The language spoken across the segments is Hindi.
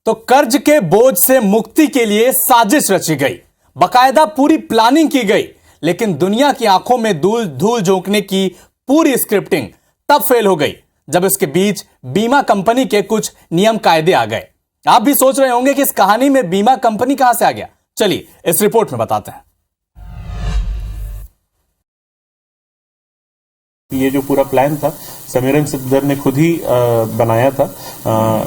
तो कर्ज के बोझ से मुक्ति के लिए साजिश रची गई, बकायदा पूरी प्लानिंग की गई, लेकिन दुनिया की आंखों में धूल झोंकने की पूरी स्क्रिप्टिंग तब फेल हो गई जब इसके बीच बीमा कंपनी के कुछ नियम कायदे आ गए। आप भी सोच रहे होंगे कि इस कहानी में बीमा कंपनी कहां से आ गया। चलिए इस रिपोर्ट में बताते हैं। ये जो पूरा प्लान था समीरन सिकदर ने खुद ही बनाया था।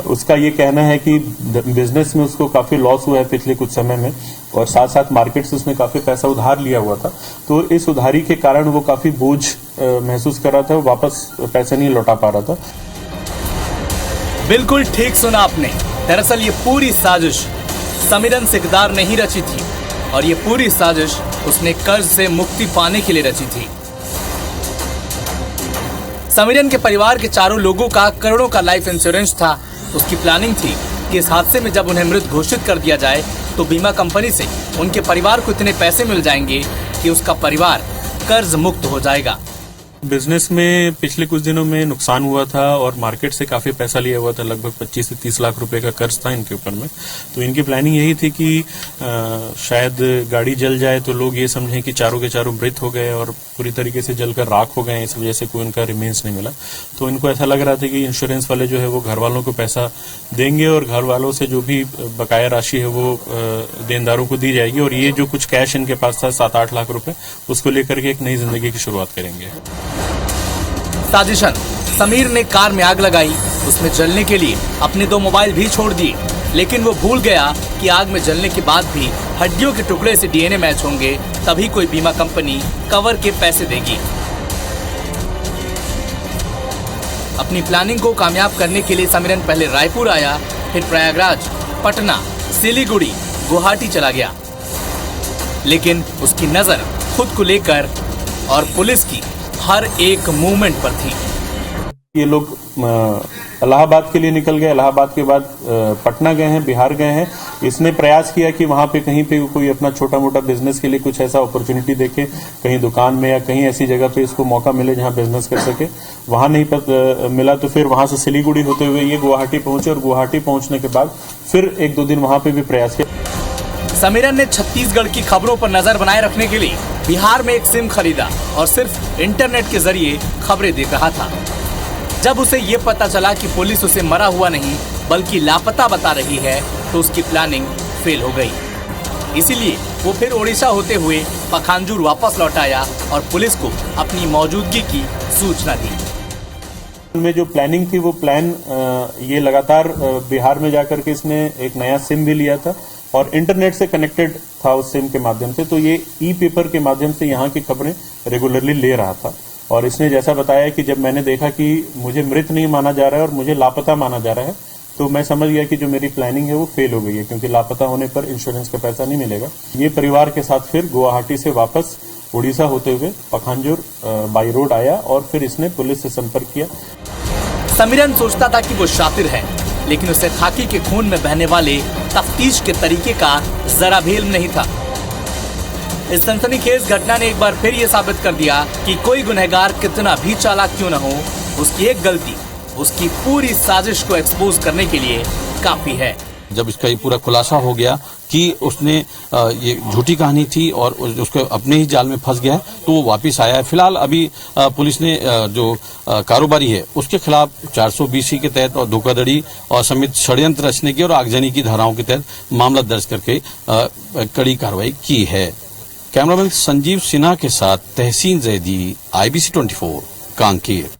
उसका ये कहना है कि बिजनेस में उसको काफी लॉस हुआ है पिछले कुछ समय में, और साथ साथ मार्केट से उसने काफी पैसा उधार लिया हुआ था। तो इस उधारी के कारण वो काफी बोझ महसूस कर रहा था, वो वापस पैसे नहीं लौटा पा रहा था। बिल्कुल ठीक सुना आपने। दरअसल ये पूरी साजिश समीरन सिकदार ने ही रची थी, और ये पूरी साजिश उसने कर्ज से मुक्ति पाने के लिए रची थी। समीरन के परिवार के चारों लोगों का करोड़ों का लाइफ इंश्योरेंस था। उसकी प्लानिंग थी कि इस हादसे में जब उन्हें मृत घोषित कर दिया जाए तो बीमा कंपनी से उनके परिवार को इतने पैसे मिल जाएंगे कि उसका परिवार कर्ज मुक्त हो जाएगा। बिजनेस में पिछले कुछ दिनों में नुकसान हुआ था और मार्केट से काफी पैसा लिया हुआ था, लगभग 25 से 30 लाख रुपए का कर्ज था इनके ऊपर में। तो इनकी प्लानिंग यही थी कि शायद गाड़ी जल जाए तो लोग ये समझें कि चारों के चारों मृत हो गए और पूरी तरीके से जलकर राख हो गए, इस वजह से कोई उनका रिमेन्स नहीं मिला। तो इनको ऐसा लग रहा था कि इंश्योरेंस वाले जो है वो घर वालों को पैसा देंगे और घर वालों से जो भी बकाया राशि है वो देनदारों को दी जाएगी, और ये जो कुछ कैश इनके पास था 7-8 लाख रुपए, उसको लेकर के एक नई जिंदगी की शुरुआत करेंगे। साजिशन समीर ने कार में आग लगाई, उसमें जलने के लिए अपने 2 मोबाइल भी छोड़ दिए, लेकिन वो भूल गया कि आग में जलने के बाद भी हड्डियों के टुकड़े से डीएनए मैच होंगे, तभी कोई बीमा कंपनी कवर के पैसे देगी। अपनी प्लानिंग को कामयाब करने के लिए समीरन पहले रायपुर आया, फिर प्रयागराज, पटना, सिलीगुड़ी, गुवाहाटी चला गया, लेकिन उसकी नजर खुद को लेकर और पुलिस की हर एक मूवमेंट पर थी। ये लोग इलाहाबाद के लिए निकल गए, इलाहाबाद के बाद पटना गए हैं, बिहार गए हैं। इसने प्रयास किया कि वहां पे कहीं पे कोई अपना छोटा मोटा बिजनेस के लिए कुछ ऐसा अपॉर्चुनिटी देखे, कहीं दुकान में या कहीं ऐसी जगह पे इसको मौका मिले जहां बिजनेस कर सके। वहां नहीं मिला तो फिर वहां से सिलीगुड़ी होते हुए ये गुवाहाटी पहुंचे, और गुवाहाटी पहुंचने के बाद फिर 1-2 दिन वहां पे भी प्रयास किया। समीरन ने छत्तीसगढ़ की खबरों पर नजर बनाए रखने के लिए बिहार में एक सिम खरीदा और सिर्फ इंटरनेट के जरिए खबरें देख रहा था। जब उसे ये पता चला कि पुलिस उसे मरा हुआ नहीं बल्कि लापता बता रही है, तो उसकी प्लानिंग फेल हो गई। इसीलिए वो फिर ओडिशा होते हुए पखांजूर वापस लौट आया और पुलिस को अपनी मौजूदगी की सूचना दी। में जो प्लानिंग थी वो प्लान ये लगातार बिहार में जाकर के इसने एक नया सिम भी लिया था और इंटरनेट से कनेक्टेड था उस सिम के माध्यम से। तो ये ई पेपर के माध्यम से यहाँ की खबरें रेगुलरली ले रहा था, और इसने जैसा बताया कि जब मैंने देखा कि मुझे मृत नहीं माना जा रहा है और मुझे लापता माना जा रहा है, तो मैं समझ गया कि जो मेरी प्लानिंग है वो फेल हो गई है, क्योंकि लापता होने पर इंश्योरेंस का पैसा नहीं मिलेगा। ये परिवार के साथ फिर गुवाहाटी से वापस उड़ीसा होते हुए पखांजूर बाई रोड आया और फिर इसने पुलिस से संपर्क किया। समीरन सोचता था कि वो शातिर है, लेकिन उसे खाकी के खून में बहने वाले तफ्तीश के तरीके का जरा भी इल्म नहीं था। इस सनसनीखेज घटना ने एक बार फिर ये साबित कर दिया कि कोई गुनहगार कितना भी चालाक क्यों न हो, उसकी एक गलती उसकी पूरी साजिश को एक्सपोज करने के लिए काफी है। जब इसका ये पूरा खुलासा हो गया कि उसने ये झूठी कहानी थी और उसको अपने ही जाल में फंस गया है, तो वो वापस आया है। फिलहाल अभी पुलिस ने जो कारोबारी है उसके खिलाफ 420 के तहत और धोखाधड़ी और समेत षड्यंत्र रचने की और आगजनी की धाराओं के तहत मामला दर्ज करके कड़ी कार्रवाई की है। कैमरामैन संजीव सिन्हा के साथ तहसीन जैदी, IBC 24, कांकेर।